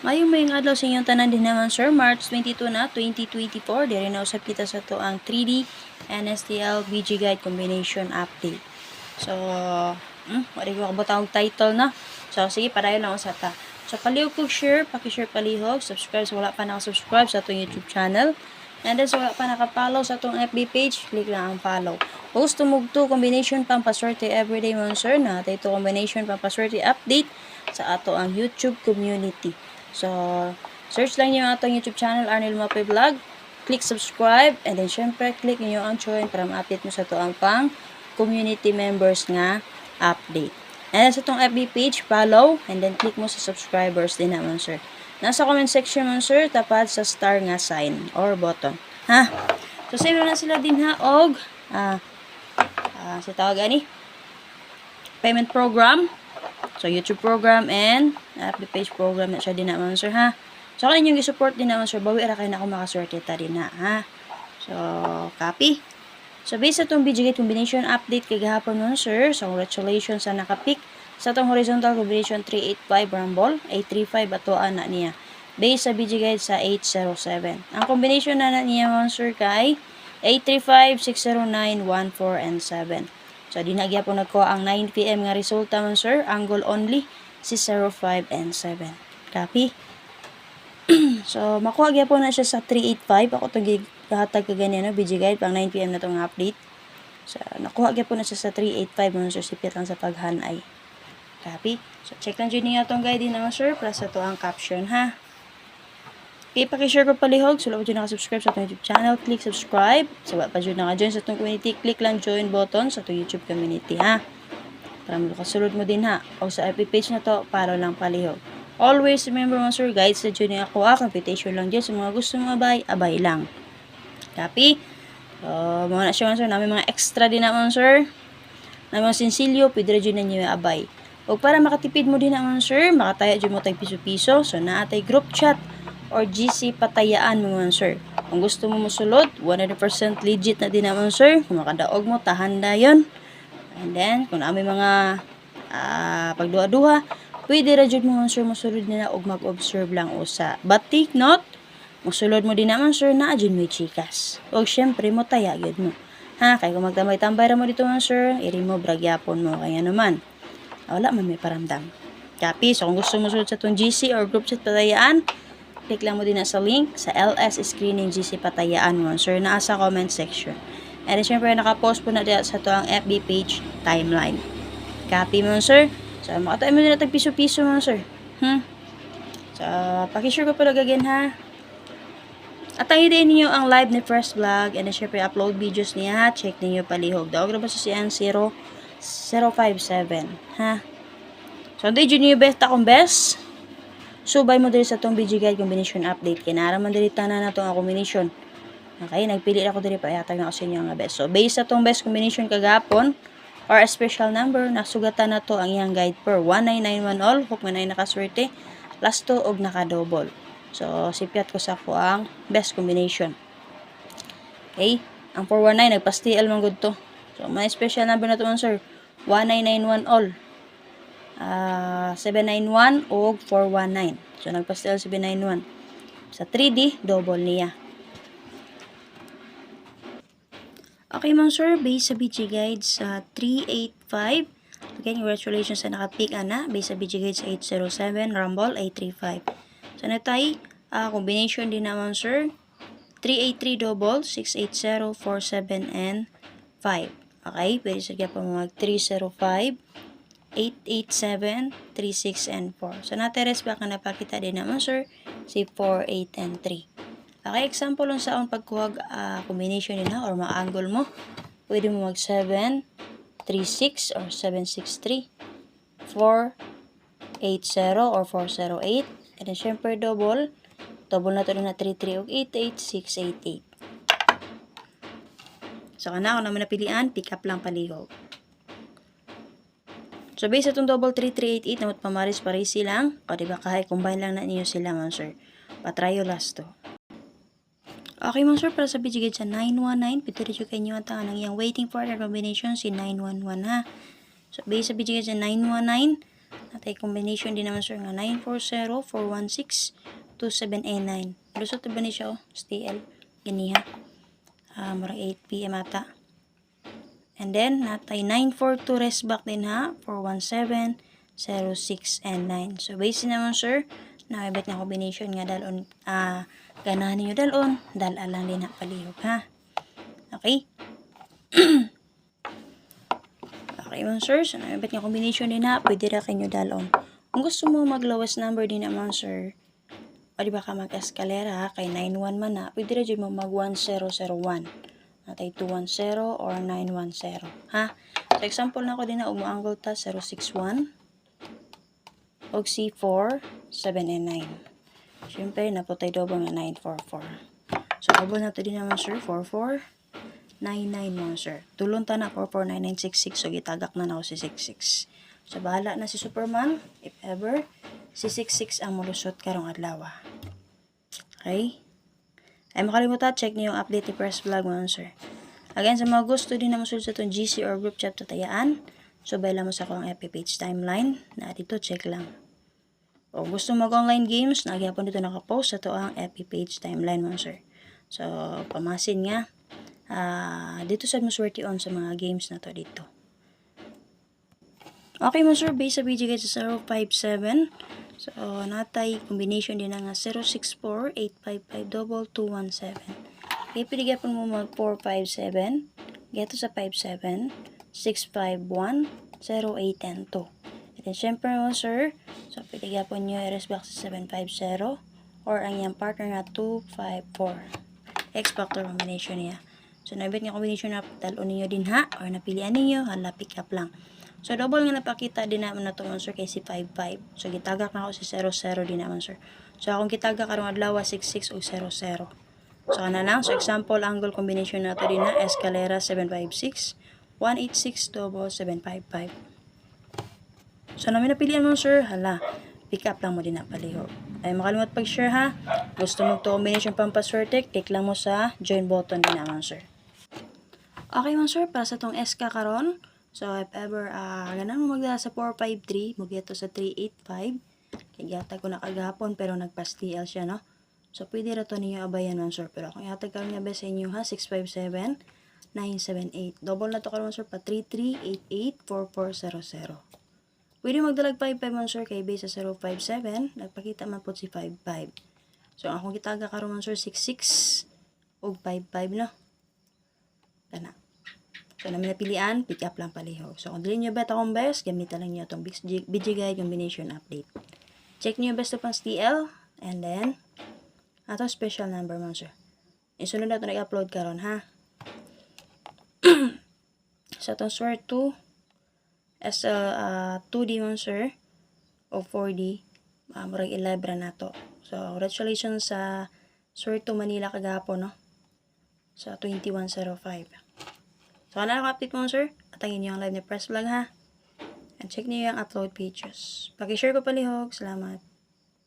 Ngayong may adlaw sa inyong tanan din naman sir, March 22 na 2024. Diri na usab kita sa to ang 3D NSTL BG Guide Combination Update. So, wala ko kabutang title na. So, sige, padayon lang sa ta. So, palihog kog share, paki-share palihog, subscribe sa wala pa naka-subscribe sa atong YouTube channel. And then, sa wala pa naka-follow sa atong FB page, click lang ang follow. Post tumugto combination pampaswerte everyday mon sir na ito combination pampaswerte update sa ato ang YouTube community. So, search lang niyo ang atong YouTube channel, Arnel Mape Vlog. Click subscribe, and then syempre, click niyo ang join para ma-update mo sa to ang pang community members nga update. And then sa itong FB page, follow, and then click mo sa subscribers din naman, sir. Nasa comment section mo, sir, tapat sa star nga sign or button. Ha? So, save na sila din ha, og, sa tawag ani, payment program. So, YouTube program and FB page program na siya din naman, sir, ha? So, kung inyong i-support din naman, sir, bawi ra kayo na ako makaswerte ta din na, ha? So, copy. So, based sa itong BG Guide Combination Update kay gahapon nun, sir, so, congratulations sa nakapick sa itong horizontal combination 385 rumble, 835 atoan na niya. Based sa BG Guide sa 807. Ang combination na niya, sir, kay 835, 609, 14, and 7. So, di na po nagkuha ang 9 PM nga resulta man, sir. Angle only, 605 and 7. Copy? So, makuha po na siya sa 385. Ako itong kahatag ka ganyan, no? BG Guide, pang 9 PM na itong update. So, nakuha po na siya sa 385, man, sir. Sipit lang sa paghanay. Copy? So, check lang dyan niya itong guide din naman, sir. Plus ito ang caption, ha? Okay, pakishare ko palihog. So, wala pa dyan nakasubscribe sa itong YouTube channel. Click subscribe. So, wala pa dyan naka-join sa itong community. Click lang join button sa itong YouTube community, ha? Para makasulod mo din, ha? O sa FB page na to, para lang palihog. Always remember mga sir, guides na dyan niya ako, computation lang dyan. Sa mga gusto mga abay lang. Copy? So, mga na siya mga sir. Namin mga extra din naman, sir. Namin mga sinsilyo, pwede rin dyan na niyo abay. O para makatipid mo din naman, sir, makataya dyan mo tayo piso-piso. So, naatay group chat or GC patayaan mo naman, sir. Kung gusto mo musulod, 100% legit na din naman, sir. Kung makadaog mo, tahanda yon. And then, kung namin mga pagduha-duha, pwede ra jud mo, sir, musulod nila og mag-observe lang usa. But take note, musulod mo din naman, sir, na adjud may chikas. O syempre, mo taya gyud mo. Ha, kay kung magtambay-tambay ra mo dito, man, sir, iri mo bragyapon mo kaya naman. Wala man may paramdam. Copy. So, kung gusto mo sulod sa itong GC or group chat patayaan, click lang mo din na sa link sa LS Screening GC patayaan mo, sir, na sa comment section. And then, syempre, nakapost po na dito sa ito ang FB page timeline. Copy mo, sir. So, makatayo mo din na tag-piso-piso mo, sir. So, pakishare ko pala again, ha. At ang din niyo ang live ni First Vlog, and then, syempre, upload videos niya, ha. Check niyo palihog. Dawag na ba sa siyang 057, ha. So, hindi dyan niyo best akong best. Subay mo diri sa itong BG Guide Combination Update. Kinaraman diri tanan na itong combination. Okay, nagpili ako diri pa. Ihatag na ako sa inyo nga best. So, based sa itong best combination kagapon, or a special number, nasugatan na to ang iyang guide per 1991 all. Hook man ay nakaswerte. Last 2 og nakadouble. So, sipiat ko sa ako ang best combination. Okay, ang 419, nagpa-STL man good to. So, may special number na to man, sir. 1991 all. 791 o 419. So, nagpa-STL 791. Sa 3D, double niya. Okay, mga sir, based sa BG Guide sa 385. Again, congratulations sa nakapick, ana. Based sa BG Guide sa 807, Rumble, 835. So, natay, combination din naman, sir. 383 double, 680, 47, and 5. Okay, pwede sa kaya pa mag 305, 887, 36, and 4. So, nateres ba ka napakita din naman, sir, si 4, 8, and 3. Okay, example lang sa akong pagkuhag combination din, ha, or ma-angle mo. Pwede mo mag 7, 3, 6, or 7, 6, 3, 4, 8, 0, or 4, 0, 8. And then, syempre, double. Double na ito na 3, 3, og 8, 8, 6, 8, 8. So, kana ako naman napilian, pick up lang palihog. So, based sa itong double 3388 na pamaris-paris silang, o diba kahit combine lang na niyo sila, man, sir. Patrayo last to. Okay, mga sir, para sa BG Guide sa 919, pito rin kayo nyo ang tangan ng iyang waiting for the combination si 911, ha. So, based sa BG Guide sa 919, Natay combination din naman sir nga 940-416-2789. Lusot ba ni siya STL? Ganiha. Murag 8 PM ata. And then, natay 942 rest back din ha. 417, 06, and 9. So, base naman sir, nakibet nga combination nga dalon, ganahan ninyo dalon, dalalang din ha palihog ha. Okay? Okay man sir, so nakibet nga combination din ha, pwede ra kayo dalon. Kung gusto mo mag lowest number din naman sir, o di ba ka mag-eskalera ha, kay 91 man ha, pwede ra dyan mo mag 1001. Natay 210 or 910 ha. So example na ko din na umuangle ta 061 og C4 7 and 9. Syempre naputay double nga 944. So double na to din naman sir 4499 mo sir. Tulon ta na 449966 so gitagak na ako si 66. So bahala na si Superman if ever si 66 ang mulusot karong adlaw. Okay? Ay makalimutan, check niyo yung update ni Press Vlog mga sir. Again, sa mga gusto din na masulod sa itong GC or group chat tatayaan, subay lang mo sa akong FB page timeline na dito, check lang. O gusto mag-online games, nagyapon dito nakapost sa ito ang FB page timeline mga sir. So, pamasin nga, dito sa maswerte on sa mga games na to dito. Okay mga sir, base sa BG guys sa 057. So, natay combination din nga 064-855-2217. Okay, piligapon mo mag 457, geto sa 57, 651, 08, 2. And then, syempre mo sir, so piligapon nyo i-rest back sa 750 or ang yung partner na 254. X-factor combination niya. So, nabit nga combination na talon ninyo din ha, or napilian ninyo, hala pick up lang. So, double nga napakita din naman na ito, sir, kay si 55. So, gitagak na ako si 00 din naman, sir. So, akong kitagak karong adlaw 66 o 00. So, ano lang. So, example, angle combination na ito din na escalera 756, 186, double 755. So, namin napilian mo, sir, hala, pick up lang mo din na palihog. Ay, makalimot pag-share ha. Gusto mo ito combination pampaswerte, click lang mo sa join button din naman, sir. Okay, man, sir, para sa itong SK karon. So, if ever, ganang mo magdala sa 453, magyato sa 385. Kaya yatag ko na kagapon, pero nagpa-STL siya, no? So, pwede ra to ninyo abayan, man, sir. Pero kung yatag karon nga ba sa inyo, ha? 657-978. Double na to karon, sir, pa 3388-4400. Pwede magdalag 55, man, sir, kay base sa 057. Nagpakita man po si 55. So, akong gitaga karon, man, sir, 66 o 55, no? Kana. So, namin napilian, pick up lang palihog. So, kung dili nyo bet akong best, gamitan lang nyo itong BG Guide combination update. Check nyo yung best of ang STL, and then, ato special number mo, sir. Isunod na ito nag-upload karon ha. So, itong swear 2, as 2D mo, sir, o 4D, murag 11 na to. So, congratulations sa swear 2 Manila kagapon, no? Sa 2105. So, kung ano update mo, sir, atangin nyo ang live ni Press Vlog, ha? And check nyo yung upload pages. Pag-share ko palihog. Salamat.